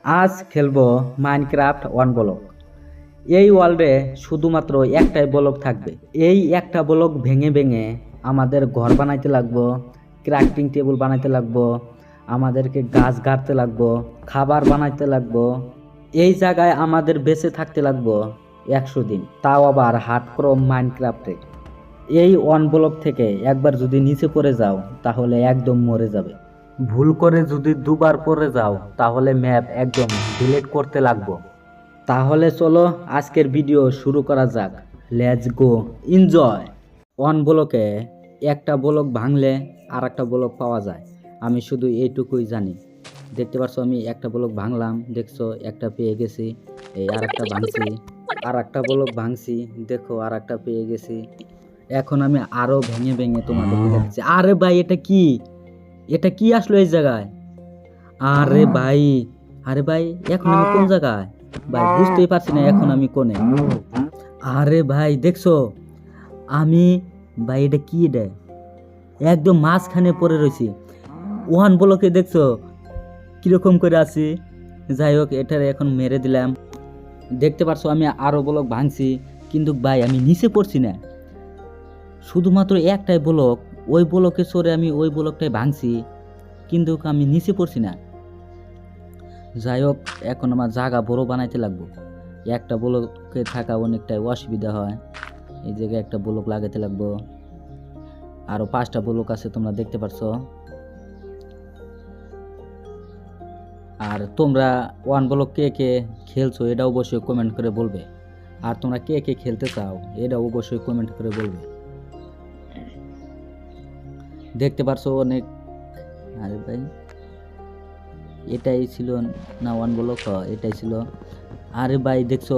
আজ খেলবো Minecraft one block. এই ওয়ার্ল্ডে শুধুমাত্র একটাই ব্লক থাকবে। এই একটা ব্লক ভেঙে ভেঙে আমাদের ঘর বানাইতে লাগবো, ক্রাফটিং টেবিল বানাইতে লাগবো, আমাদেরকে গাছ গাড়তে লাগবো, খাবার বানাইতে লাগবো। এই জায়গায় আমাদের বেঁচে থাকতে লাগবো 100 দিন, তাও আবার হার্ডকোর মাইনক্রাফটে। এই ওয়ান ব্লক থেকে একবার যদি নিচে পড়ে যাও তাহলে একদম মরে যাবে। ভুল করে যদি দুবার পড়ে যাও তাহলে ম্যাপ একদম ডিলিট করতে লাগবো। তাহলে চলো আজকের ভিডিও শুরু করা যাক। Let's go, enjoy. ওয়ান ব্লকে একটা ব্লক ভাঙলে আর একটা ব্লক পাওয়া যায়, আমি শুধু এইটুকুই জানি। দেখতে পাচ্ছ আমি একটা ব্লক ভাঙলাম, দেখছো একটা পেয়ে গেছি। এই আর একটা ভাঙছি, আর একটা ব্লক ভাঙছি, দেখো আর একটা পেয়ে গেছি। এখন আমি আরো ভেঙে ভেঙে তোমাদেরকে দেখাচ্ছি। আরে ভাই এটা কি, এটা কি আসলো এই জায়গায়? আরে ভাই, আরে ভাই এখন আমি কোন জায়গায় ভাই বুঝতেই পারছি না, এখন আমি কোনে। আরে ভাই দেখছো আমি, ভাই এটা কি, এটা একদম মাঝখানে পড়ে রয়েছি। ওয়ান ব্লকে দেখছো কিরকম করে আছি। যাই হোক এটার এখন মেরে দিলাম। দেখতে পারছো আমি আরো ব্লক ভাঙছি, কিন্তু ভাই আমি নিচে পড়ছি না। শুধুমাত্র একটাই ব্লক, ওই ব্লকে সরে আমি ওই ব্লকটাই ভাঙছি, কিন্তু আমি নিচে পড়ছি না। যাই হোক এখন আমার জায়গা বড় বানাইতে লাগবো। একটা ব্লকে থাকা অনেকটাই অসুবিধা হয়, এই জায়গায় একটা ব্লক লাগাইতে লাগবো। আরো 5টা ব্লক আছে তোমরা দেখতে পারছো। আর তোমরা ওয়ান ব্লক কে কে খেলছো এটা অবশ্যই কমেন্ট করে বলবে, আর তোমরা কে কে খেলতে চাও এটা অবশ্যই কমেন্ট করে বলবে। দেখতে পারছো অনেক। আরে ভাই এটাই ছিল না ওয়ান ব্লক? এটাই ছিল। আরে ভাই দেখছো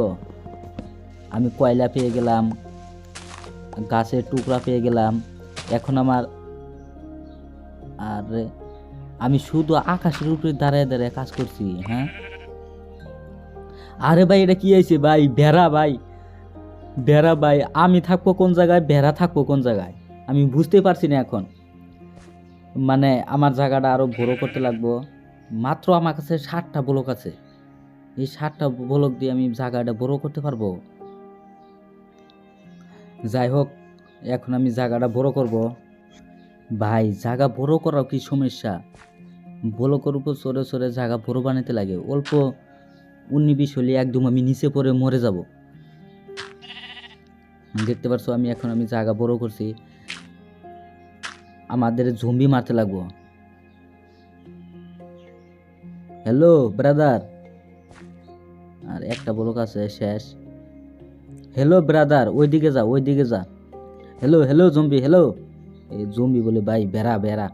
আমি কয়লা পেয়ে গেলাম, গাছের টুকরা পেয়ে গেলাম। এখন আমার, আর আমি শুধু আকাশের উপরে দাঁড়ায় দাঁড়ায় কাজ করছি। হ্যাঁ আরে ভাই এটা কি হয়েছে ভাই? ভেড়া ভাই, ভেড়া ভাই, আমি থাকবো কোন জায়গায়, ভেড়া থাকবো কোন জায়গায় আমি বুঝতে পারছি না এখন। মানে আমার জায়গাটা আরো বড় করতে লাগবো। মাত্র আমার কাছে 60টা ব্লক আছে, এই 60টা ব্লক দিয়ে আমি জায়গাটা বড় করতে পারবো? যাই হোক এখন আমি জায়গাটা বড় করব। ভাই জায়গা বড় করাও কি সমস্যা? ব্লকের উপর সরে সরে জায়গা বড় বানাতে লাগে, অল্প 19-20 হলে একদম আমি নিচে পড়ে মরে যাব। দেখতে পারছো আমি এখন আমি জায়গা বড় করছি, আমাদের জম্বি মারতে লাগবো। হ্যালো ব্রাদার, আর একটা ব্লক আছে শেষ। হ্যালো ব্রাদার, ওইদিকে যা, ওইদিকে যা। Hello hello zombie, hello. এই জম্বি বলে ভাই বেড়া, বেড়া।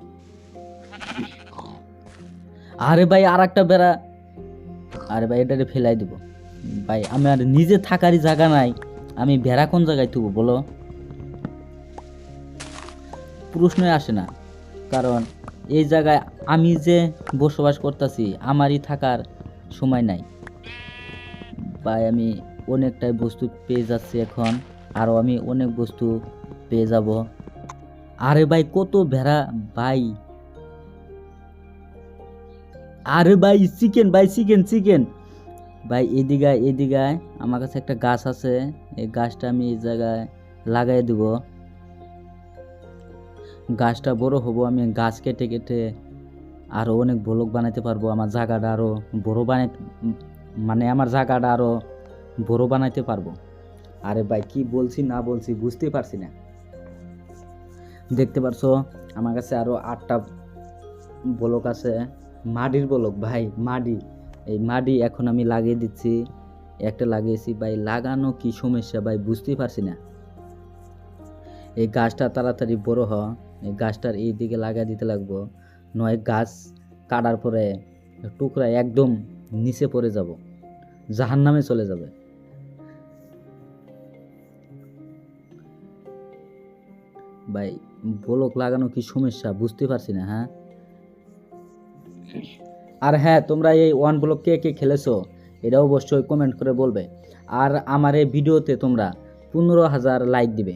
আরে ভাই আর একটা বেড়া। আরে ভাই এটাকে ফেলাই দিব ভাই, আমার নিজে থাকারই জায়গা নাই, আমি ভেড়া কোন জায়গায় থুবো বলো? প্রশ্নই আসে না, কারণ এই জায়গায় আমি যে বসবাস করতেছি আমারই থাকার সময় নাই ভাই। আমি অনেকটাই বস্তু পেয়ে যাচ্ছি এখন, আরও আমি অনেক বস্তু পেয়ে যাব। আরে ভাই কত ভেড়া ভাই। আরে ভাই চিকেন, ভাই চিকেন চিকেন। ভাই এদিকে এদিকে আমার কাছে একটা গাছ আছে, এই গাছটা আমি এই জায়গায় লাগাই দিব। গাছটা বড় হবো, আমি গাছ কেটে কেটে আরো অনেক ব্লক বানাইতে পারবো। আমার জায়গাটা আরো বড় বানাইতে, মানে আমার জায়গাটা আরো বড় বানাইতে পারবো। আরে ভাই কি বলছি না বলছি বুঝতে পারছি না। দেখতে পারছো আমার কাছে আরো 8টা ব্লক আছে, মাটির ব্লক ভাই, মাটি। এই মাটি এখন আমি লাগিয়ে দিচ্ছি, একটা লাগিয়েছি ভাই। লাগানো কি সমস্যা ভাই বুঝতেই পারছি না। এই গাছটা তাড়াতাড়ি বড় হ, এই গাছটার এই দিকে লাগিয়ে দিতে লাগবো, নয় গাছ কাটার পরে টুকরা একদম নিচে পড়ে যাব, জাহান্নামে চলে যাবে। ভাই ব্লক লাগানো কি সমস্যা বুঝতে পারছি না। হ্যাঁ আর হ্যাঁ তোমরা এই ওয়ান ব্লক কে কে খেলেছো এটা অবশ্যই কমেন্ট করে বলবে। আর আমার এই ভিডিওতে তোমরা 15,000 লাইক দিবে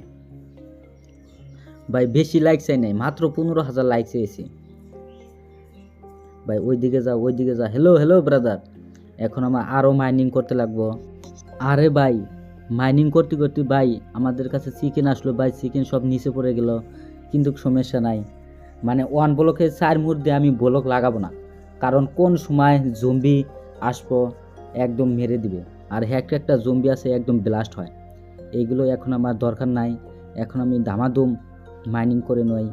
ভাই, বেশি লাইক চাই নাই, মাত্র 15,000 লাইক চেয়েছি ভাই। ওইদিকে যা, ওইদিকে যা। হ্যালো হ্যালো ব্রাদার, এখন আমার আরও মাইনিং করতে লাগবো। আরে ভাই মাইনিং করতে করতে ভাই আমাদের কাছে চিকেন আসলো ভাই, চিকেন সব নিচে পড়ে গেল, কিন্তু সমস্যা নাই। মানে ওয়ান ব্লকে 4 মুহূর্তে আমি ব্লক লাগাবো না, কারণ কোন সময় জম্বি আসবো একদম মেরে দিবে। আর একটা জম্বি আছে একদম ব্লাস্ট হয়, এইগুলো এখন আমার দরকার নাই। এখন আমি দামাদুম মাইনিং করে নই।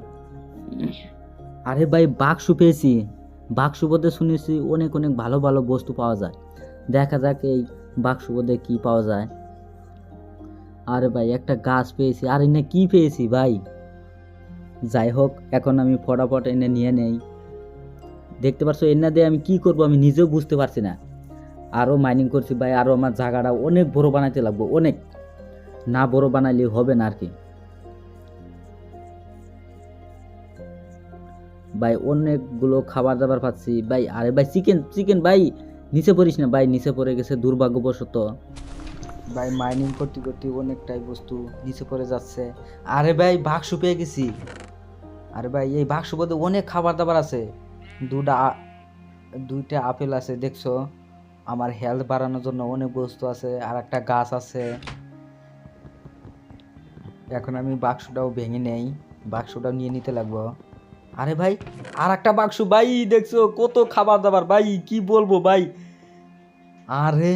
আরে ভাই বাক্স পেয়েছি, বাক্স বোধে শুনেছি অনেক অনেক ভালো ভালো বস্তু পাওয়া যায়। দেখা যাক এই বাক্স বোধে কি পাওয়া যায়। আরে ভাই একটা গাছ পেয়েছি, আর এনে কি পেয়েছি ভাই। যাই হোক এখন আমি ফটাফট এনে নিয়ে নেই। দেখতে পাচ্ছ এনে দিয়ে আমি কি করব আমি নিজেও বুঝতে পারছি না। আরও মাইনিং করছি ভাই, আরও আমার জায়গাটা অনেক বড় বানাইতে লাগবো, অনেক, না বড় বানাইলে হবে না আর কি ভাই। অনেকগুলো খাবার দাবার পাচ্ছি ভাই। আরে ভাই চিকেন চিকেন ভাই, নিচে পড়িস না ভাই, নিচে পড়ে গেছে দুর্ভাগ্যবশত ভাই। মাইনিং করতে করতে অনেকটাই বস্তু নিচে পড়ে যাচ্ছে। আরে ভাই বাক্স পেয়ে গেছি। আরে ভাই এই বাক্স মধ্যে অনেক খাবার দাবার আছে, দুইটা আপেল আছে দেখছো, আমার হেলথ বাড়ানোর জন্য অনেক বস্তু আছে, আর একটা গাছ আছে। এখন আমি বাক্সটাও ভেঙে নেই, বাক্সটাও নিয়ে নিতে লাগবো। আরে ভাই আর একটা বাক্স ভাই, দেখছো কত খাবার দাবার ভাই, কি বলবো ভাই। আরে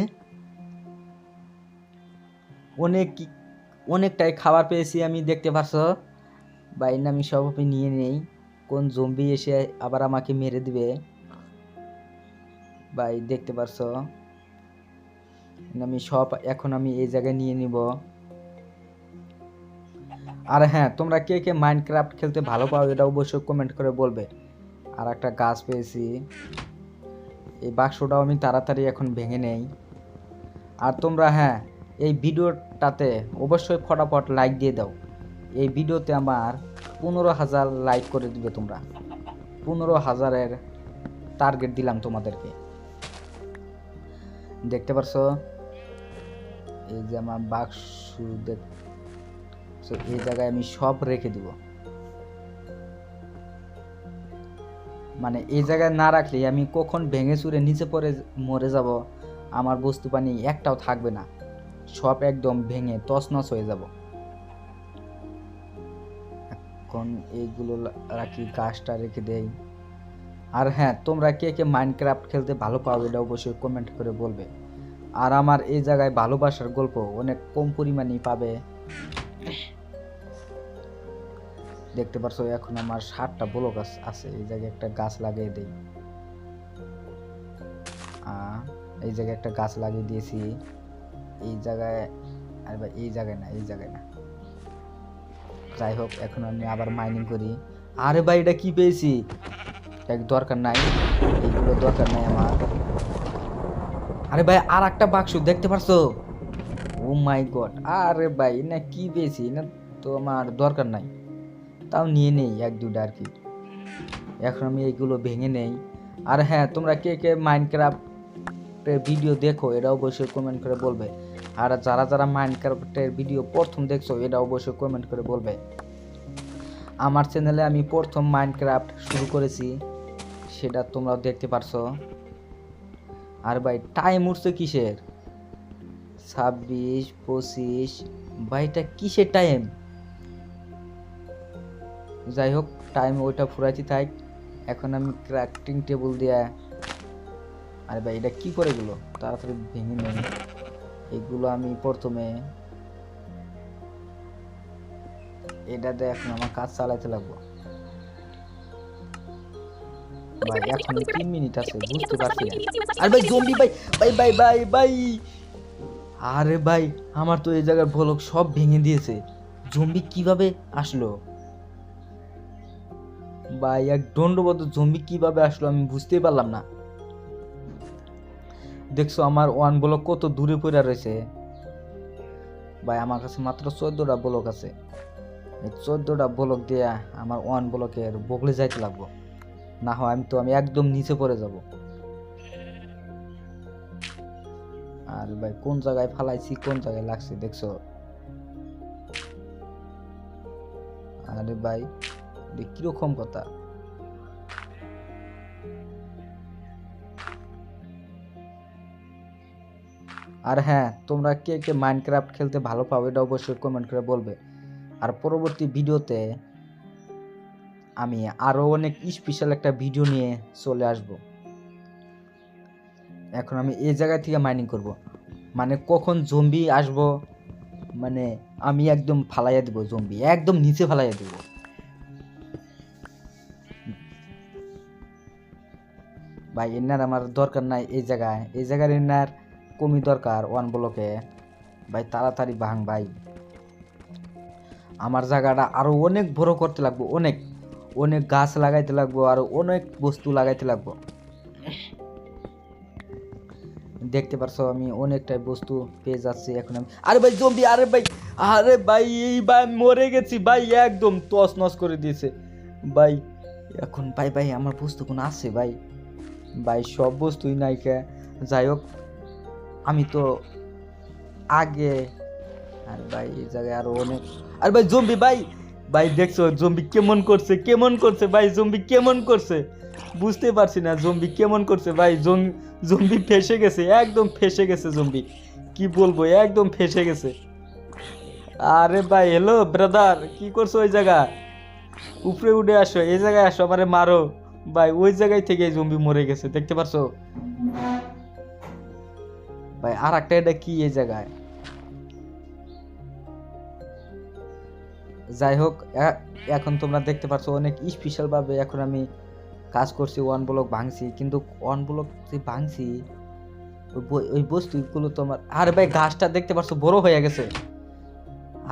অনেকটাই খাবার পেয়েছি আমি, দেখতে পারছো ভাই। না আমি সব নিয়ে নেই, কোন জম্বি এসে আবার আমাকে মেরে দিবে ভাই, দেখতে পারছো। আমি সব এখন আমি এই জায়গায় নিয়ে নিব। আর হ্যাঁ তোমরা কে কে মাইনক্রাফট খেলতে ভালো পাও এটা অবশ্যই কমেন্ট করে বলবে। আর একটা গাছ পেয়েছি, এই বাক্সটাও আমি তাড়াতাড়ি এখন ভেঙে নেই। আর তোমরা হ্যাঁ এই ভিডিওটাতে অবশ্যই ফটাফট লাইক দিয়ে দাও। এই ভিডিওতে আমার 15,000 লাইক করে দিবে তোমরা। 15,000-এর টার্গেট দিলাম তোমাদেরকে, দেখতে পারছো। এই যে আমার বাক্স এই জায়গায় আমি সব রেখে দিব, মানে এই জায়গায় না রাখলে আমি কখন ভেঙে চুরে নিচে পড়ে মরে যাব, আমার বস্তু পানি একটাও থাকবে না, সব একদম ভেঙে তছনছ হয়ে যাব। এখন এইগুলো রাখি, গাছটা রেখে দেই। আর হ্যাঁ তোমরা কে কে মাইনক্রাফট খেলতে ভালো পাও এটা অবশ্যই কমেন্ট করে বলবে। আর আমার এই জায়গায় ভালোবাসার গল্প অনেক কম পরিমাণেই পাবে, দেখতে পারছো। এখন আমার 7টা ব্লক আছে, এই জায়গায় একটা গাছ লাগিয়ে দেই। এই জায়গায় একটা গাছ লাগিয়ে দিয়েছি, এই জায়গায়। আরে ভাই এই জায়গায় না, এই জায়গায় না। যাই হোক এখন আমি আবার মাইনিং করি। আরে ভাই এটা কি পেয়েছি, দরকার নাই, এইগুলো দরকার নাই আমার। আরে ভাই আর একটা বাক্স দেখতে পারছো, ও মাই গড। আরে ভাই না কি পেয়েছি না, তো আমার দরকার নাই, তাও নিয়ে নেই 1-2টা আর কি। এখন আমি এইগুলো ভেঙে নেই। আর হ্যাঁ তোমরা কে কে মাইনক্রাফটের ভিডিও দেখো এটা অবশ্যই কমেন্ট করে বলবে। আর যারা যারা মাইনক্রাফটের ভিডিও প্রথম দেখছো এটা অবশ্যই কমেন্ট করে বলবে। আমার চ্যানেলে আমি প্রথম মাইনক্রাফট শুরু করেছি, সেটা তোমরাও দেখতে পারছো। আর ভাই টাইম উঠছে কিসের, 26, 25 ভাই, এটা কিসের টাইম। যাই হোক টাইম ওইটা ফুরাইতে থাক। এখন আমি ক্রাফটিং টেবিল দিয়ে, আরে ভাই এটা কি করে গেলো, তাড়াতাড়ি ভেঙে নেই। এগুলো আমি প্রথমে এটাতে এখন আমার কাজ চালাইতে লাগবো ভাই। এখন 3 মিনিট আছে, বুঝতে পারছি না। আর ভাই জম্বি ভাই, ভাই ভাই ভাই ভাই, আরে ভাই আমার তো এই জায়গার ব্লক সব ভেঙে দিয়েছে, জম্বি কিভাবে আসলো ভাই, এক দণ্ডবদ্ধ জম্বি কিভাবে আসলো আমি বুঝতেই পারলাম না। দেখছো আমার ওয়ান ব্লক কত দূরে পড়ে রয়েছে ভাই, আমার কাছে মাত্র 14টা ব্লক আছে। এই 14টা ব্লক দিয়ে আমার ওয়ান ব্লকের বগলে যাইতে লাগবো, না হয় আমি একদম নিচে পড়ে যাব। আর ভাই কোন জায়গায় ফালাইছি, কোন জায়গায় লাগছে দেখছো। আরে ভাই কিরকম কথা, আর হ্যাঁ, তোমরা কে কে মাইনক্রাফট খেলতে ভালো পাও এটা অবশ্যই কমেন্ট করে বলবে। আর পরবর্তী ভিডিওতে আমি আরও অনেক স্পেশাল একটা ভিডিও নিয়ে চলে আসব। এখন আমি এই জায়গা থেকে মাইনিং করব, মানে কখন জম্বি আসবো, মানে আমি একদম ফালাইয়া দেবো, জম্বি একদম নিচে ফালাইয়া দেব। ভাই এনার আমার দরকার নাই এই জায়গার এনার কমই দরকার ওয়ান ব্লকে। ভাই তাড়াতাড়ি ভাঙ ভাই, আমার জায়গাটা আরো অনেক বড় করতে লাগবো, অনেক অনেক গাছ লাগাইতে লাগবো, আরো অনেক বস্তু লাগাইতে লাগবো। দেখতে পারছো আমি অনেকটাই বস্তু পেয়ে যাচ্ছি এখন আমি। আরে ভাই জম্বি, আরে ভাই এই ভাই মরে গেছি ভাই, একদম তস নস করে দিয়েছে ভাই। এখন ভাই আমার বস্তু কোন আছে ভাই সব বস্তুই নাই কে। যাই হোক আমি তো আগে, আর ভাই এই জায়গায় আরো অনেক, আর ভাই জম্বি ভাই দেখছো জম্বি কেমন করছে ভাই, জম্বি কেমন করছে বুঝতে পারছি না, জম্বি কেমন করছে ভাই। জম্বি ফেসে গেছে, একদম ফেসে গেছে জম্বি, কি বলবো একদম ফেসে গেছে। আরে ভাই হ্যালো ব্রাদার, কি করছো ওই জায়গা, উপরে উঠে আসো, এই জায়গায় আসো, আমারে মারো ভাই। ওই জায়গায় থেকে জম্বি মরে গেছে, দেখতে পারছো ভাই। আর একটা এটা কি এই জায়গায়, যাই হোক এখন তোমরা দেখতে পাচ্ছ অনেক স্পেশাল ভাবে এখন আমি কাজ করছি, ওয়ান ব্লক ভাঙছি, কিন্তু ওয়ান ব্লক যে ভাঙছি ওই বস্তুগুলো তোমার। আরে ভাই গাছটা দেখতে পাচ্ছ বড় হয়ে গেছে,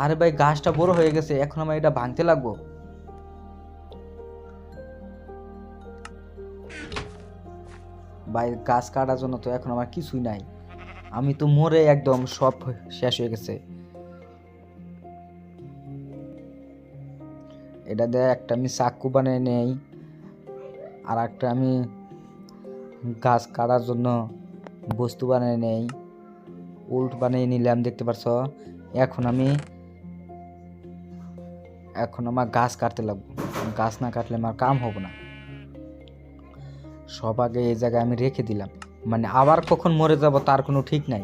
আরে ভাই গাছটা বড় হয়ে গেছে, এখন আমার এটা ভাঙতে লাগবো। ভাই গাছ কাটার জন্য তো এখন আমার কিছুই নাই, আমি তো মরে একদম সব শেষ হয়ে গেছে। এটা দিয়ে একটা আমি চাকু বানিয়ে নেই, আর একটা আমি গাছ কাটার জন্য বস্তু বানিয়ে নেই, উল্ট বানিয়ে নিলাম দেখতে পারছ। এখন আমার গাছ কাটতে লাগবে, গাছ না কাটলে আমার কাম হবে না। সব আগে এই জায়গায় আমি রেখে দিলাম, মানে আবার কখন মরে যাব তার কোনো ঠিক নাই।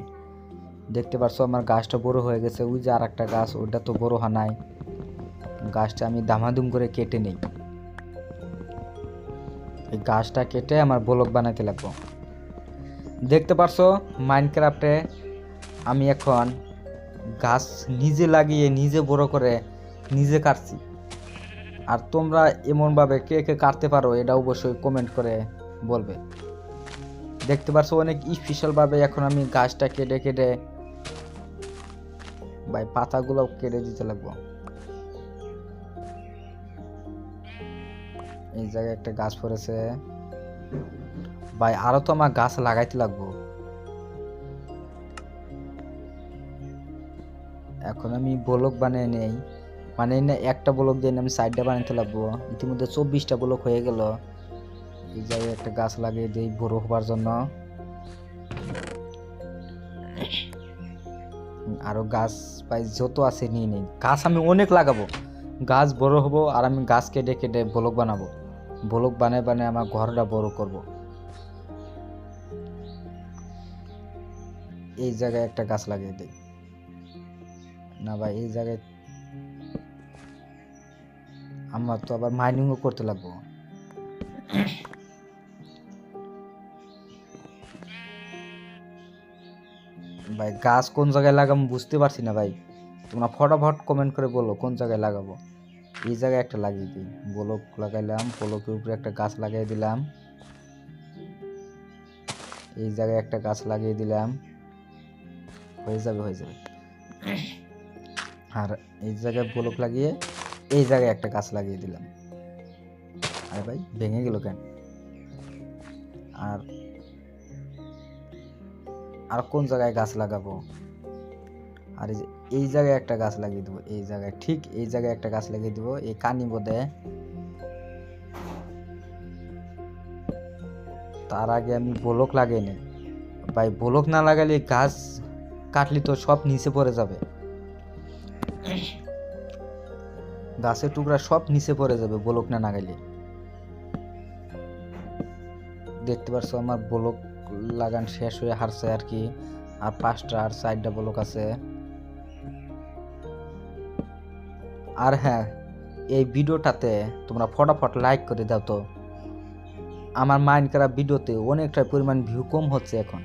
দেখতে পারছো আমার গাছটা বড় হয়ে গেছে, ওই যে আর একটা গাছ ওটা তো বড় হয় নাই। গাছটা আমি দামাদুম করে কেটে নেই, এই গাছটা কেটে আমার ব্লক বানাতে লাগবো। দেখতে পারছো মাইনক্রাফটে আমি এখন গাছ নিজে লাগিয়ে নিজে বড় করে নিজে কাটছি। আর তোমরা এমনভাবে কে কে কাটতে পারো এটা অবশ্যই কমেন্ট করে বলবে। দেখতে পারছো অনেক স্পেশালভাবে এখন আমি গাছটা কেটে কেটে ভাই পাতাগুলো কেটে দিতে লাগবো। এই জায়গায় একটা গাছ পড়েছে ভাই, আরো তো আমার গাছ লাগাইতে লাগবো। এখন আমি ব্লক বানিয়ে নেই, মানে একটা ব্লক দিয়ে আমি সাইডটা বানাতে লাগবো। ইতিমধ্যে 24টা ব্লক হয়ে গেল। এই জায়গায় একটা গাছ লাগিয়ে দিই বড় হবার জন্য। আরো গাছ পাই যত আছে নিয়ে নেই, গাছ আমি অনেক লাগাবো, গাছ বড় হবো, আর আমি গাছ কেটে কেটে ব্লক বানাবো, ব্লক বানায় বানায় আমার ঘরটা বড় করব। এই জায়গায় একটা গাছ লাগিয়ে দিই না ভাই, এই জায়গায় আমার তো আবার মাইনিংও করতে লাগবো। ভাই গাছ কোন জায়গায় লাগাবো বুঝতে পারছি না ভাই, তোমরা ফটাফট কমেন্ট করে বলো কোন জায়গায় লাগাবো। এই জায়গায় একটা লাগিয়ে দিই, ব্লক লাগাইলাম, ব্লকের উপরে একটা গাছ লাগিয়ে দিলাম, এই জায়গায় একটা গাছ লাগিয়ে দিলাম, হয়ে যাবে। আর এই জায়গায় ব্লক লাগিয়ে এই জায়গায় একটা গাছ লাগিয়ে দিলাম। আরে ভাই ভেঙে গেল কেন? আর কোন জায়গায় গাছ লাগাবো? আর এই জায়গায় একটা গাছ লাগিয়ে দেবো, এই জায়গায়, ঠিক এই জায়গায় একটা গাছ লাগিয়ে দেবো, এই কানি বোধে। তার আগে আমি ব্লক লাগিয়ে নেই ভাই, ব্লক না লাগালে গাছ কাটলি তো সব নিচে পড়ে যাবে, গাছের টুকরা সব নিচে পড়ে যাবে ব্লক না লাগাইলে। দেখতে পারছো আমার ব্লক লাগান শেষ হয়ে হারছে আর কি, আর 5টা আর 4টা ব্লক আছে। আর হ্যাঁ, এই ভিডিওটাতে তোমরা ফটাফট লাইক করে দাও তো। আমার মাইনক্রাফট ভিডিওতে অনেকটা পরিমাণ ভিউ কম হচ্ছে এখন,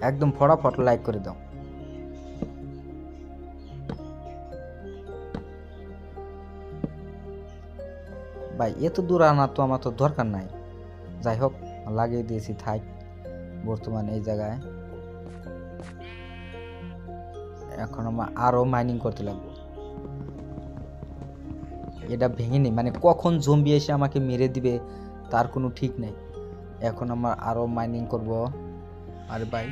একদম ফটাফট লাইক করে দাও। ভাই এত দূর আনা তো আমার তো দরকার নাই, যাই হোক লাগিয়ে দিয়েছি থাক বর্তমানে এই জায়গায়। এখন আমার আরো মাইনিং করতে লাগবে। এটা ভেঙে নেই, মানে কখন জম্বি এসে আমাকে মেরে দিবে তার কোনো ঠিক নেই। এখন আমার আরো মাইনিং করব। আরে ভাই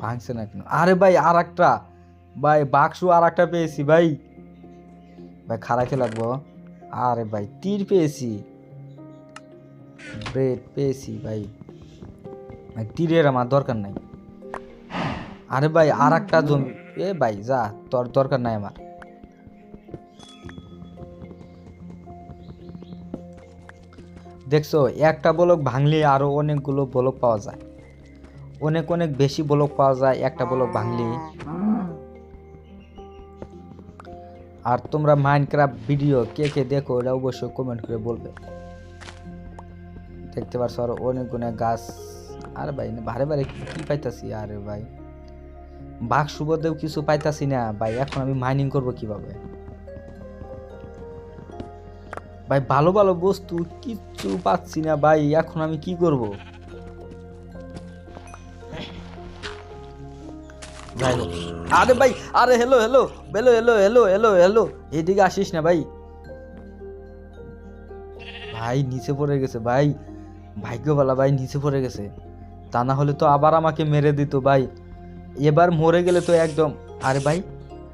ভাঙছে না কেন? আরে ভাই আর একটা, ভাই বাক্স আর একটা পেয়েছি ভাই। ভাই খাড়াইতে লাগবো। আরে ভাই তীর পেয়েছি, ব্রেড পেয়েছি ভাই। তীরের আমার দরকার নাই। আরে ভাই আর একটা জমি, এ ভাই যা, তোর দরকার নাই আমার। দেখছো একটা ব্লক ভাঙলে আরো অনেকগুলো ব্লক পাওয়া যায়, অনেক অনেক বেশি ব্লক পাওয়া যায় একটা ব্লক ভাঙলে। আর তোমরা মাইনক্রাফট ভিডিও কে কে দেখো এটা অবশ্যই কমেন্ট করে বলবে। দেখতে পারছো আর অনেকগুলো গাছ। আরে ভাই বারে বারে কি পাইতাছি? আরে ভাই বাক্স বলতেও কিছু পাইতাছি না ভাই। এখন আমি মাইনিং করব কিভাবে ভাই? ভালো ভালো বস্তু কিচ্ছু পাচ্ছি না ভাই, এখন আমি কি করব? আরে ভাই আরে hello hello hello hello hello hello hello, এদিকে আসিস না ভাই। ভাই নিচে পড়ে গেছে ভাই, ভাগ্যবালা ভাই নিচে পড়ে গেছে, তা না হলে তো আবার আমাকে মেরে দিত ভাই। এবার মরে গেলে তো একদম। আরে ভাই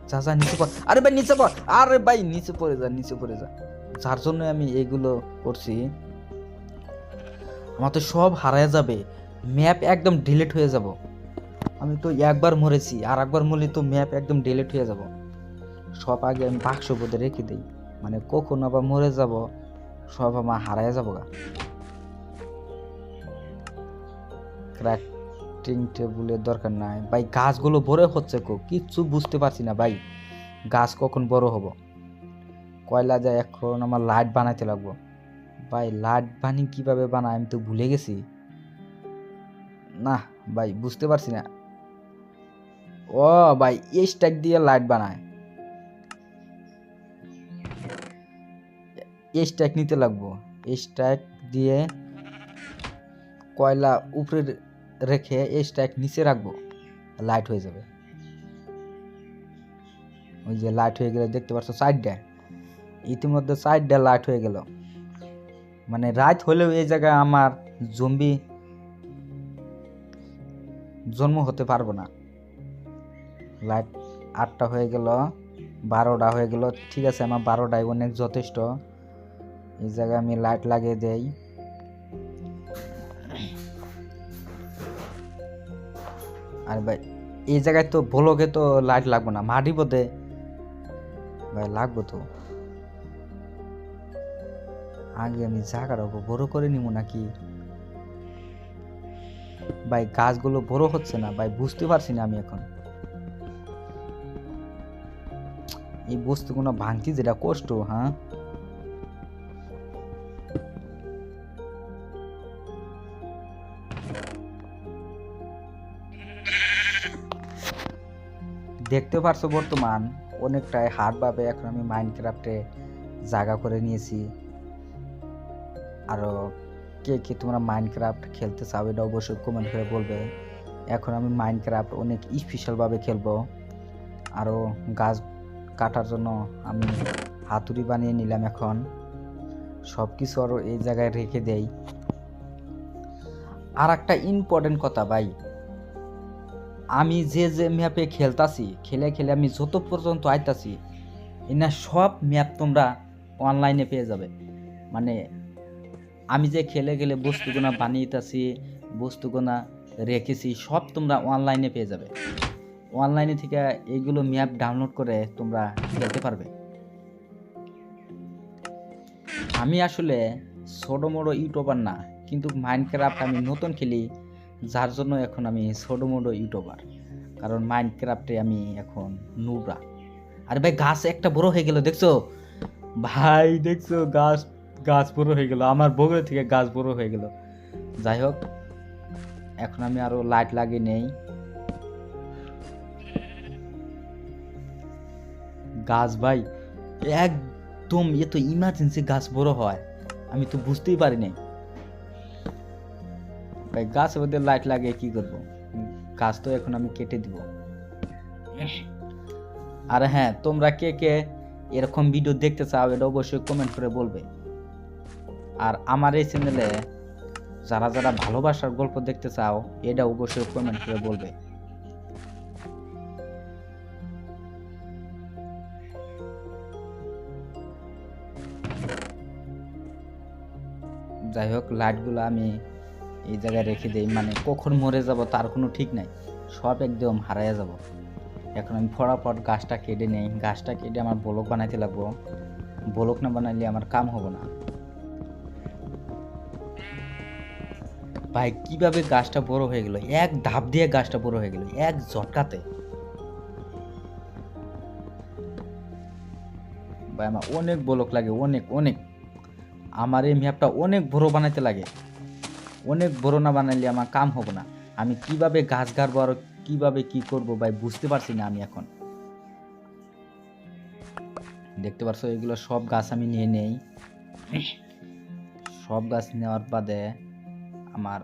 চাচা নিচে পড়, আরে ভাই নিচে পড়, আরে ভাই নিচে পড়ে যা, নিচে পড়ে যা। যার জন্য আমি এইগুলো করছি, আমার তো সব হারায় যাবে, ম্যাপ একদম ডিলিট হয়ে যাব। আমি তো একবার মরেছি, আর একবার মরলে তো ম্যাপ একদম ডিলিট হয়ে যাব। সব আগে আমি বাক্স বোধে রেখে দিই, মানে কখন আবার মরে যাব সব আমার হারায় যাব গা। ক্রাফটিং টেবিলের দরকার নাই ভাই। গাছগুলো বড় হচ্ছে কিচ্ছু বুঝতে পারছি না ভাই, গাছ কখন বড় হব। কয়লা যায়, এখন আমার লাইট বানাইতে লাগবো ভাই। লাইট বানি কিভাবে বানায় আমি তো ভুলে গেছি না ভাই, বুঝতে পারছি না। ও ভাই এই স্ট্যাক দিয়ে লাইট বানায়, এই স্ট্যাক নিতে লাগবো। এই স্ট্যাক দিয়ে কয়লা উপরে রেখে এই স্ট্যাক নিচে রাখবো, লাইট হয়ে যাবে। ওই যে লাইট হয়ে গেলে দেখতে পাচ্ছ সাইডটা, ইতিমধ্যে সাইডটা লাইট হয়ে গেল। মানে রাত হলেও এই জায়গায় আমার জম্বি জন্ম হতে পারবো না। লাইট 8টা হয়ে গেল, 12টা হয়ে গেল। ঠিক আছে আমার 12টাই অনেক যথেষ্ট। এই জায়গায় আমি লাইট লাগিয়ে দেই। আর ভাই এই জায়গায় তো ব্লকে তো লাইট লাগবো না, মাটি পথে ভাই লাগবো তো। আগে আমি জায়গাটা বড় করে নিব নাকি ভাই? গাছগুলো বড় হচ্ছে না ভাই, বুঝতে পারছি না আমি এখন। এই বস্তুগুলো ভাঙতি যেটা কষ্ট। হ্যাঁ দেখতে পারছো বর্তমান অনেকটাই হার্ডভাবে এখন আমি মাইনক্রাফটে জায়গা করে নিয়েছি। আরও কে কে তোমরা মাইনক্রাফট খেলতে চাও এটা অবশ্যই কমেন্ট করে বলবে। এখন আমি মাইনক্রাফট অনেক স্পেশালভাবে খেলবো। আরও গাছ কাটার জন্য আমি হাতুড়ি বানিয়ে নিলাম। এখন সব কিছু আরও এই জায়গায় রেখে দেই। আর একটা ইম্পর্টেন্ট কথা ভাই, আমি যে যে ম্যাপে খেলতাছি, খেলে খেলে আমি যত পর্যন্ত আইতাছি না সব ম্যাপ তোমরা অনলাইনে পেয়ে যাবে। মানে আমি যে খেলে খেলে বস্তুগুনা বানিয়েতাছি, বস্তুগুনা রেখেছি, সব তোমরা অনলাইনে পেয়ে যাবে। অনলাইনে থেকে এইগুলো ম্যাপ ডাউনলোড করে তোমরা খেলতে পারবে। আমি আসলে ছোটো মোটো ইউটিউবার না, কিন্তু মাইনক্রাফট আমি নতুন খেলি, যার জন্য এখন আমি ছোটো মোটো ইউটিউবার, কারণ মাইনক্রাফটে আমি এখন নুবরা। আরে ভাই গাছ একটা বড় হয়ে গেল, দেখছো ভাই, দেখছো গাছ গাছ বড় হয়ে গেল, আমার বগলের থেকে গাছ বড় হয়ে গেল। যাই হোক, এখন আমি আরো লাইট লাগিয়ে নেই। গাছ ভাই একদম এত ইমার্জেন্সি গাছ বড় হয়, আমি তো বুঝতেই পারি নাই ভাই। গাছের মধ্যে লাইট লাগিয়ে কি করবো, গাছ তো এখন আমি কেটে দিব। আর হ্যাঁ, তোমরা কে কে এরকম ভিডিও দেখতে চাও এটা অবশ্যই কমেন্ট করে বলবে। আর আমার এই চ্যানেলে যারা যারা ভালোবাসার গল্প দেখতে চাও এটা অবশ্যই কমেন্ট করে বলবে। যাই হোক, লাইটগুলো আমি এই জায়গায় রেখে দিই, মানে কখন মরে যাব তার কোনো ঠিক নাই, সব একদম হারাইয়া যাব। এখন আমি ফটাফট গাছটা কেটে নেই, গাছটা কেটে আমার ব্লক বানাইতে লাগবো, ব্লক না বানাইলে আমার কাম হবে না। ভাই কিভাবে গাছটা বড় হয়ে গেল, এক ধাপ দিয়ে গাছটা বড় হয়ে গেল, এক ঝটকাতে। ভাই আমার অনেক ব্লক লাগে, অনেক অনেক। আমার এই ম্যাপটা অনেক বড় বানাইতে লাগে, অনেক বড় না বানাইলে আমার কাম হবে না। আমি কিভাবে গাছ গাড়বো আর কিভাবে কি করব ভাই বুঝতে পারছি না আমি এখন। দেখতে পারছো এগুলো সব গাছ আমি নিয়ে নেই, সব গাছ নেওয়ার বাদে আমার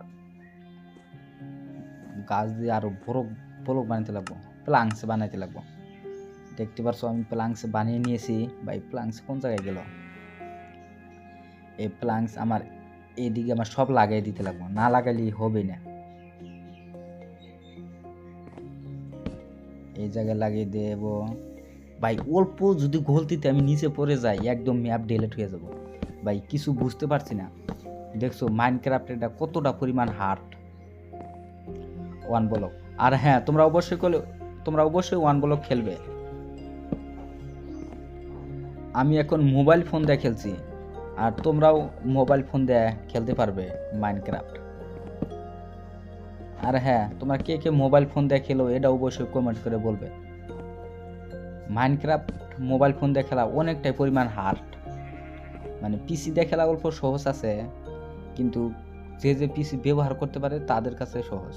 গাছ দিয়ে আরো বড় ব্লক বানাইতে লাগবো, প্লাঙ্কস বানাইতে লাগবো। দেখতে পারছো আমি প্লাঙ্কস বানিয়ে নিয়েছি। ভাই প্লাঙ্কস কোন জায়গায় গেল, এই প্লাঙ্কস আমার এইদিকে আমার সব লাগাই দিতে লাগবো, না লাগাইলে হবে না। এই জায়গায় লাগিয়ে দেব ভাই। অল্প যদি গলতিতে আমি নিচে পড়ে যাই একদম ম্যাপ ডিলিট হয়ে যাব ভাই, কিছু বুঝতে পারছি না। দেখছো মাইনক্রাফট এটা কতটা পরিমাণ হার্ড, ওয়ান ব্লক। আর হ্যাঁ, তোমরা অবশ্যই ওয়ান ব্লক খেলবে। আমি এখন মোবাইল ফোন দিয়ে খেলছি, আর তোমরাও মোবাইল ফোন দিয়ে খেলতে পারবে মাইনক্রাফট। আর হ্যাঁ, তোমরা কে কে মোবাইল ফোন দিয়ে খেলো এটা অবশ্যই কমেন্ট করে বলবে। মাইনক্রাফট মোবাইল ফোন দিয়ে খেলা অনেকটাই পরিমাণ হার্ড, মানে পিসি দিয়ে খেলা অল্প সহজ আছে, কিন্তু যে যে পিসি ব্যবহার করতে পারে তাদের কাছে সহজ।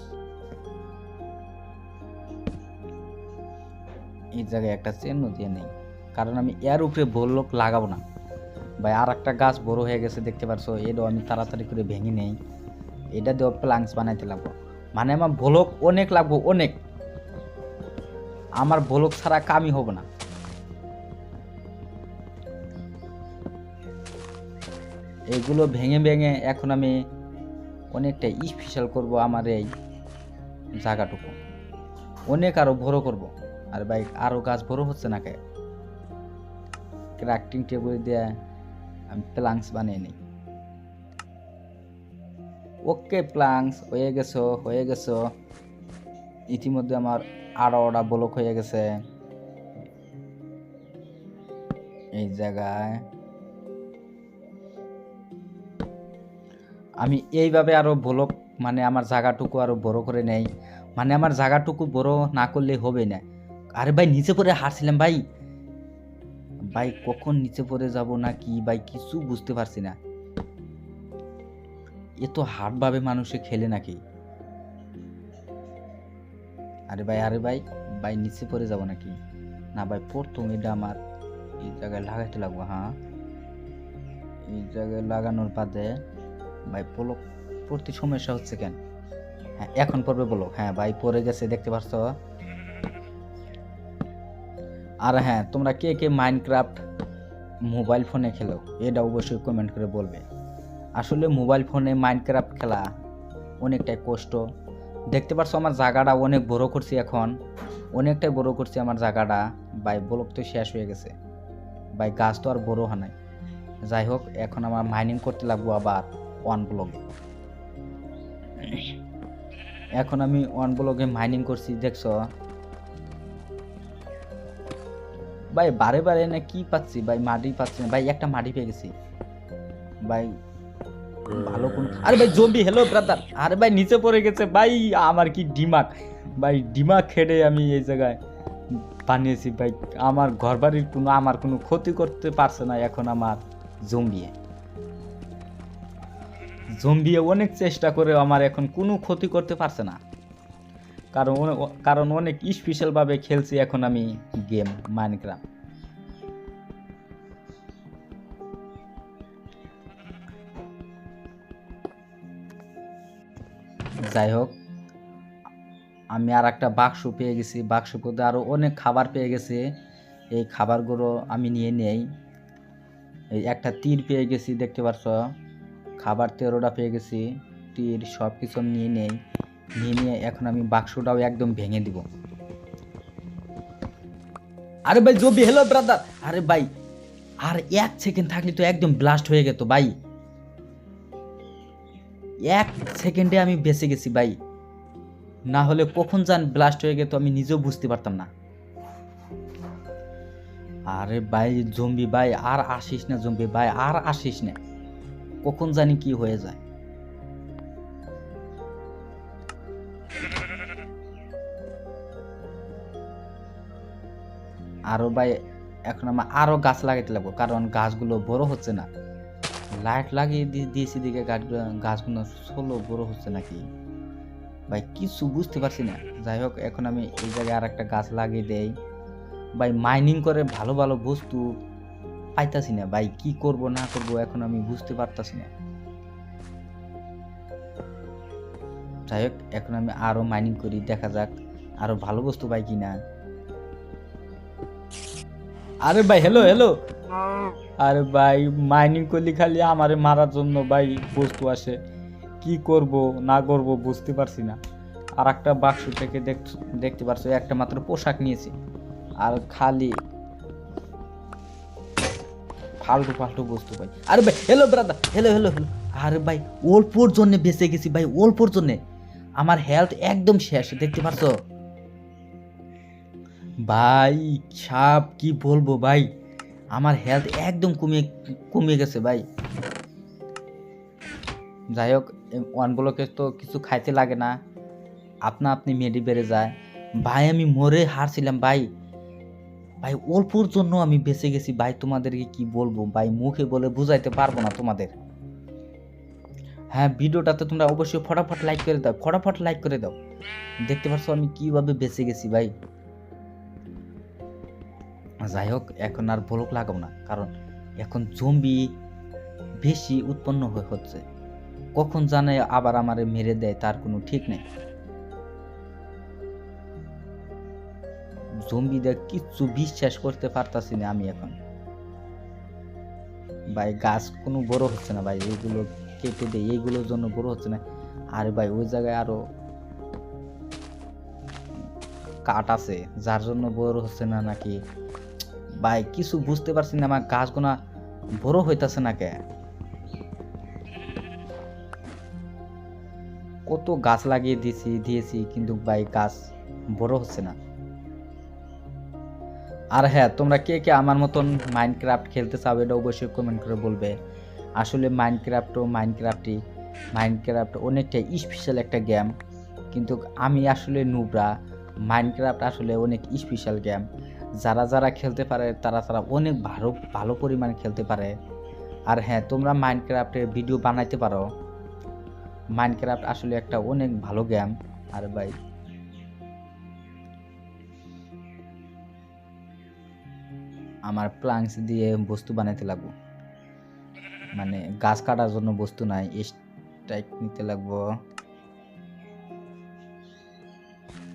এই জায়গায় একটা চিহ্ন দিয়ে নেই, কারণ আমি এর উপরে ব্লক লাগাবো না ভাই। আর একটা গাছ বড় হয়ে গেছে দেখতে পারছো, এটাও আমি তাড়াতাড়ি করে ভেঙে নেই, এটা দিয়েও প্লাঙ্কস বানাইতে লাগবো। মানে আমার ব্লক অনেক লাগবো, অনেক। আমার ব্লক ছাড়া কামই হবে না। এগুলো ভেঙে ভেঙে এখন আমি অনেকটা স্পেশাল করব আমার এই জায়গাটুকু, অনেক আরো বড় করব। আর ভাই আরো গাছ বড় হচ্ছে না কে, ক্রাফটিং টেবিল দিয়ে আমি প্লাঙ্কস বানিয়ে নিই। ওকে, প্লাঙ্কস হয়ে গেছো। ইতিমধ্যে আমার আড়া ব্লক হয়ে গেছে এই জায়গায়। আমি এইভাবে আরো ব্লক, মানে আমার জায়গাটুকু আরো বড় করে নেই, মানে আমার জায়গাটুকু বড় না করলে হবে না। আরে ভাই নিচে পড়ে হারছিলাম ভাই, ভাই কখন নিচে পড়ে যাব না কি ভাই কিছু বুঝতে পারছি না। এত হার্ড ভাবে মানুষে খেলে নাকি? আরে ভাই ভাই নিচে পড়ে যাব নাকি? না ভাই প্রথম এটা আমার এই জায়গায় লাগাইতে লাগবো। হ্যাঁ, এই জায়গায় লাগানোর বাদে ভাই ব্লক পড়তে সমস্যা হচ্ছে কেন? হ্যাঁ এখন পড়বে ব্লক, হ্যাঁ ভাই পড়ে গেছে দেখতে পারছো। আর হ্যাঁ, তোমরা কে কে মাইনক্রাফট মোবাইল ফোনে খেলো এটা অবশ্যই কমেন্ট করে বলবে। আসলে মোবাইল ফোনে মাইনক্রাফট খেলা অনেকটাই কষ্ট। দেখতে পারছো আমার জায়গাটা অনেক বড় করছি, এখন অনেকটাই বড় করছি আমার জায়গাটা ভাই। ব্লক তো শেষ হয়ে গেছে ভাই, গাছ তো আর বড় হয় নাই। যাই হোক, এখন আমার মাইনিং করতে লাগবো আবার ওয়ান ব্লকে। এখন আমি ওয়ান ব্লকে মাইনিং করছি, দেখছো ভাই। বারে বারে না কি পাচ্ছি ভাই, মাটি পাচ্ছি না ভাই। একটা মাটি পেয়ে গেছি ভাই, ভালো কোন, আরে ভাই জম্বি, হ্যালো ব্রাদার, আরে ভাই নিচে পড়ে গেছে ভাই। আমার কি দিমাগ ভাই, দিমাগ খেটে আমি এই জায়গায় বানিয়েছি ভাই। আমার ঘর বাড়ির আমার কোনো ক্ষতি করতে পারছে না এখন আমার জম্বিয়ে। জম্বিয়ে অনেক চেষ্টা করে আমার এখন কোনো ক্ষতি করতে পারছে না, কারণ অনেক স্পেশাল ভাবে খেলছি এখন আমি গেম মাইনক্রাফট। যাই হোক, আমি আর একটা বাক্স পেয়ে গেছি, বাক্স মধ্যে আরো অনেক খাবার পেয়ে গেছি। এই খাবারগুলো আমি নিয়ে নেই। এই একটা তীর পেয়ে গেছি, দেখতে পাচ্ছ, খাবার 13টা পেয়ে গেছি, তীর সব কিছু আমি নিয়ে এখন আমি বাক্সটাও একদম ভেঙে দিব। আরে ভাই জবি, হ্যালো ব্রাদার, আরে ভাই আর 1 সেকেন্ড থাকলে তো একদম ব্লাস্ট হয়ে যেত ভাই। 1 সেকেন্ডে আমি বেঁচে গেছি ভাই, না হলে কখন যান ব্লাস্ট হয়ে যেত আমি নিজেও বুঝতে পারতাম না। আরে ভাই জম্বি ভাই আর আসিস না, জম্বি ভাই আর আসিস না, কখন জানি কি হয়ে যায়। আরো ভাই এখন আমার আরো গাছ লাগাইতে লাগবো, কারণ গাছগুলো বড় হচ্ছে না। লাইট লাগিয়ে দিয়েছি দিকে গাছগুলো ষোলো বড় হচ্ছে নাকি ভাই কিছু বুঝতে পারছি না। যাই হোক, এখন আমি এই জায়গায় আর একটা গাছ লাগিয়ে দেই ভাই। মাইনিং করে ভালো ভালো বস্তু পাইতাছি না ভাই, কি করব না করব এখন আমি বুঝতে পারতাছি না। যাই হোক, এখন আমি আরো মাইনিং করি, দেখা যাক আরো ভালো বস্তু পাই কিনা। আরে ভাই হ্যালো হ্যালো, আরে ভাই মাইনিং করলি খালি আমারে মারার জন্য ভাই বস্তু আসে, কি করব না করব বুঝতে পারছি না। আর একটা বাক্স থেকে দেখতে পারছো একটা মাত্র পোশাক নিয়েছি, আর খালি ফালতু বস্তু ভাই। আরে ভাই hello brother, hello hello hello, আরে ভাই অল্পর জন্য বেঁচে গেছি ভাই, অল্পর জন্য আমার হেলথ একদম শেষ, দেখতে পারছো ভাই। সাপ কি বলবো ভাই, আমার হেলথ একদম কমিয়ে গেছে ভাই। যাই হোক, ওয়ান ব্লকে তো কিছু খাইতে লাগে না, আপনি মেডি বেড়ে যায় ভাই। আমি মরে হারছিলাম ভাই, ভাই অল্পর জন্য আমি বেঁচে গেছি ভাই। তোমাদেরকে কি বলবো ভাই, মুখে বলে বুঝাইতে পারবো না তোমাদের। হ্যাঁ, ভিডিওটাতে তোমরা অবশ্যই ফটাফট লাইক করে দাও, ফটাফট লাইক করে দাও। দেখতে পাচ্ছ আমি কিভাবে বেঁচে গেছি ভাই। যাই হোক, এখন আর ব্লক লাগাবো না, কারণ এখন জম্বি বেশি উৎপন্ন হচ্ছে, কখন জানে আবার আমারে মেরে দেয় তার কোনো ঠিক নেই। জম্বিদের কিচ্ছু বিশ্বাস করতে পারতাছি না আমি এখন ভাই। গাছ কোনো বড় হচ্ছে না ভাই, এইগুলো কেটে দেয়, এইগুলোর জন্য বড় হচ্ছে না। আর ভাই ওই জায়গায় আরো কাঠ আছে যার জন্য বড় হচ্ছে না নাকি ভাই, কিছু বুঝতে পারছি না। আমার গাছগুলা বড় হইতাছে না কে? কত গাছ লাগিয়ে দিয়েছি কিন্তু ভাই গাছ বড় হচ্ছে না। আর হ্যাঁ, তোমরা কে কে আমার মতন মাইনক্রাফট খেলতে চাও এটা অবশ্যই কমেন্ট করে বলবে। আসলে মাইনক্রাফট অনেকটা স্পেশাল একটা গেম, কিন্তু আমি আসলে নুবরা। মাইনক্রাফট আসলে অনেক স্পেশাল গেম, যারা খেলতে পারে তারা অনেক ভালো পরিমাণে খেলতে পারে। আর হ্যাঁ, তোমরা মাইনক্রাফটের ভিডিও বানাইতে পারো। মাইনক্রাফট আসলে একটা অনেক ভালো গেম। আর ভাই আমার প্লাঙ্কস দিয়ে বস্তু বানাইতে লাগবো, মানে গাছ কাটার জন্য বস্তু নাই, স্ট্রাইক নিতে লাগবো।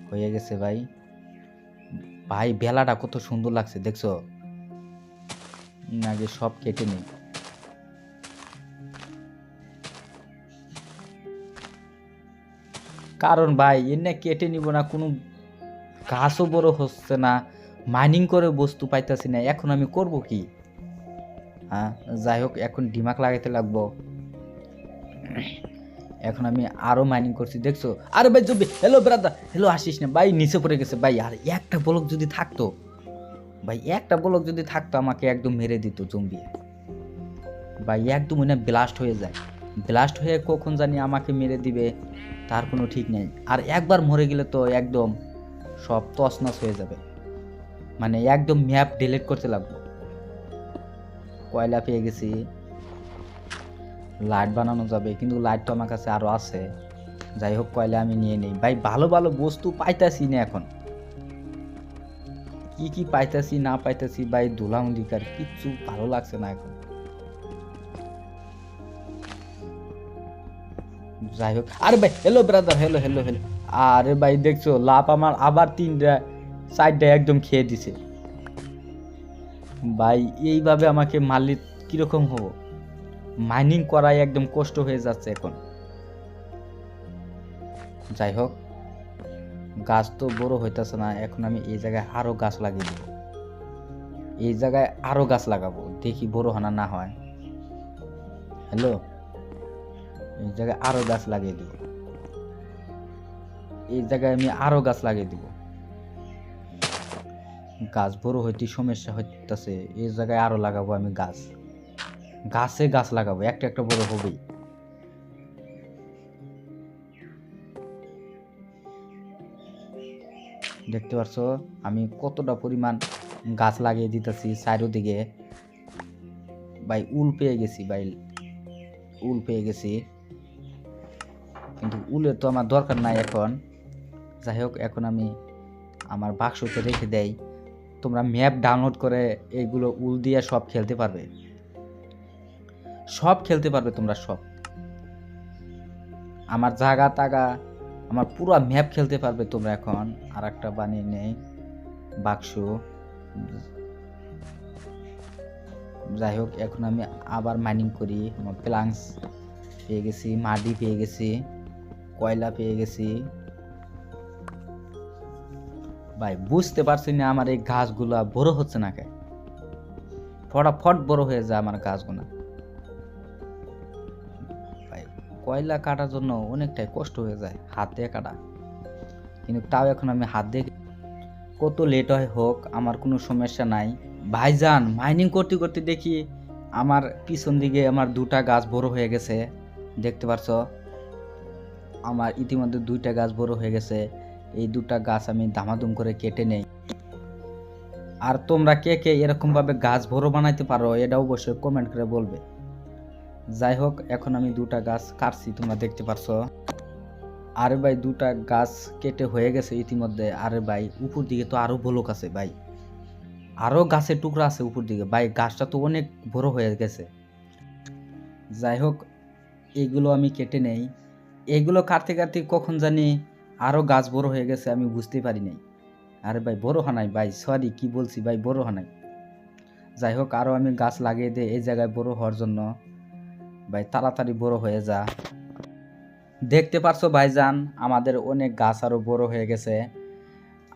হয়ে গেছে ভাই। ভাই বেলাটা কত সুন্দর লাগছে দেখছো, আগে সব কেটে নেই। কারণ ভাই এনে কেটে নিব না, কোনো গাছও বড় হচ্ছে না, মাইনিং করে বস্তু পাইতেছি না, এখন আমি করব কি? হ্যাঁ, যাই হোক, এখন দিমাগ লাগাইতে লাগবো। এখন আমি আরো মাইনিং করছি দেখছো। আরে ভাই জবি, হ্যালো ব্রাদার, হ্যালো, আসিস না ভাই, নিচে পড়ে গেছে ভাই। আর একটা ব্লক যদি থাকতো ভাই, একটা ব্লক যদি থাকতো আমাকে একদম মেরে দিত জম্বি ভাই, একদম ব্লাস্ট হয়ে যায়। ব্লাস্ট হয়ে কখন জানি আমাকে মেরে দিবে তার কোনো ঠিক নেই। আর একবার মরে গেলে তো একদম সব তছনছ হয়ে যাবে, মানে একদম ম্যাপ ডিলিট করতে লাগবো। কয়লা পেয়ে গেছি, লাইট বানানো যাবে, কিন্তু লাইট তো আমার কাছে আরও আছে। যাই হোক, কয়লা আমি নিয়ে নেই ভাই। ভালো ভালো বস্তু পাইতাছি না এখন, কি কি পাইতাছি না পাইতাছি ভাই, ধুলামুলিকার কিচ্ছু ভালো লাগছে না এখন। যাই হোক, আরে ভাই hello brother, hello hello hello. আরে ভাই দেখছো লাভ আমার আবার 3টা 4টা একদম খেয়ে দিছে ভাই। এইভাবে আমাকে মারলে কিরকম হবো? মাইনিং করাই একদম কষ্ট হয়ে যাচ্ছে এখন। যাই হোক, গাছ তো বড় হইতেছে না, এখন আমি এই জায়গায় আরো গাছ লাগিয়ে দেবো। এই জায়গায় আরো গাছ লাগাবো, দেখি বড় হানা না হয়। হ্যালো, এই জায়গায় আরো গাছ লাগিয়ে দেব। এই জায়গায় আমি আরো গাছ লাগিয়ে দিব। গাছ বড় হইতে সমস্যা হইতেছে, এই জায়গায় আরো লাগাবো আমি গাছ। গাছে গাছ লাগাবো, একটা একটা বড় হবেই। দেখতে পাচ্ছ আমি কতটা পরিমাণ গাছ লাগিয়ে দিতেছি চারিদিকে। ভাই উল পেয়ে গেছি ভাই, উল পেয়ে গেছি, কিন্তু উলের তো আমার দরকার নাই এখন। যাই হোক, এখন আমি আমার বাক্সতে রেখে দেই। তোমরা ম্যাপ ডাউনলোড করে এইগুলো উল দিয়ে সব খেলতে পারবে, সব খেলতে পারবে তোমরা সব। আমার জায়গা টাগা আমার পুরো ম্যাপ খেলতে পারবে তোমরা এখন। আর একটা বানিয়ে নেই বাক্স। যাই হোক, এখন আমি আবার মাইনিং করি। আমার প্লাঙ্কস পেয়ে গেছি, মাটি পেয়ে গেছি, কয়লা পেয়ে গেছি। ভাই বুঝতে পারছি না আমার এই গাছগুলা বড় হচ্ছে না কেন, ফটাফট বড় হয়ে যায় আমার গাছগুলা। ভাই কয়লা কাটার জন্য অনেকটাই কষ্ট হয়ে যায় হাত দিয়ে কাটা, কিন্তু তাও এখন আমি হাত দিয়ে, কত লেট হয় হোক আমার কোনো সমস্যা নাই। ভাইজান মাইনিং করতে করতে দেখি আমার পিছন দিকে আমার 2টা গাছ বড় হয়ে গেছে, দেখতে পারছো? আমার ইতিমধ্যে 2টা গাছ বড় হয়ে গেছে। এই 2টা গাছ আমি দামাদুম করে কেটে নেই। আর তোমরা কে কে এরকম ভাবে গাছ বড় বানাইতে পারো এটা অবশ্যই কমেন্ট করে বলবে। যাই হোক, এখন আমি 2টা গাছ কাটছি, তোমরা দেখতে পারছো। আরে ভাই 2টা গাছ কেটে হয়ে গেছে ইতিমধ্যে। আরে ভাই উপর দিকে তো আরো ব্লক আছে ভাই, আরো গাছের টুকরা আছে উপর দিকে ভাই, গাছটা তো অনেক বড় হয়ে গেছে। যাই হোক, এগুলো আমি কেটে নেই। এগুলো কাটতে কাটতে কখন জানি আরো গাছ বড় হয়ে গেছে, আমি বুঝতেই পারি নাই। আরে ভাই বড় হানাই ভাই, সরি কি বলছি ভাই, বড় হানাই। যাই হোক, আরো আমি গাছ লাগিয়ে দিই এই জায়গায় বড় হওয়ার জন্য। ভাই তাড়াতাড়ি বড় হয়ে যা। দেখতে পারছো ভাইজান, আমাদের অনেক গাছ আরো বড় হয়ে গেছে।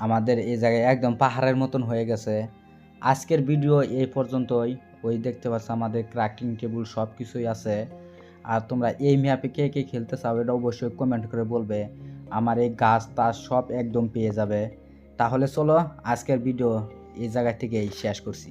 আমাদের এই জায়গায় একদম পাহাড়ের মতন হয়ে গেছে। আজকের ভিডিও এই পর্যন্তই। ওই দেখতে পাচ্ছ আমাদের ক্রাফটিং টেবিল সব কিছুই আছে। আর তোমরা এই ম্যাপে কে কে খেলতে চাও এটা অবশ্যই কমেন্ট করে বলবে। আমার এই গাছ তার সব একদম পেয়ে যাবে। তাহলে চলো, আজকের ভিডিও এই জায়গা থেকেই শেষ করছি।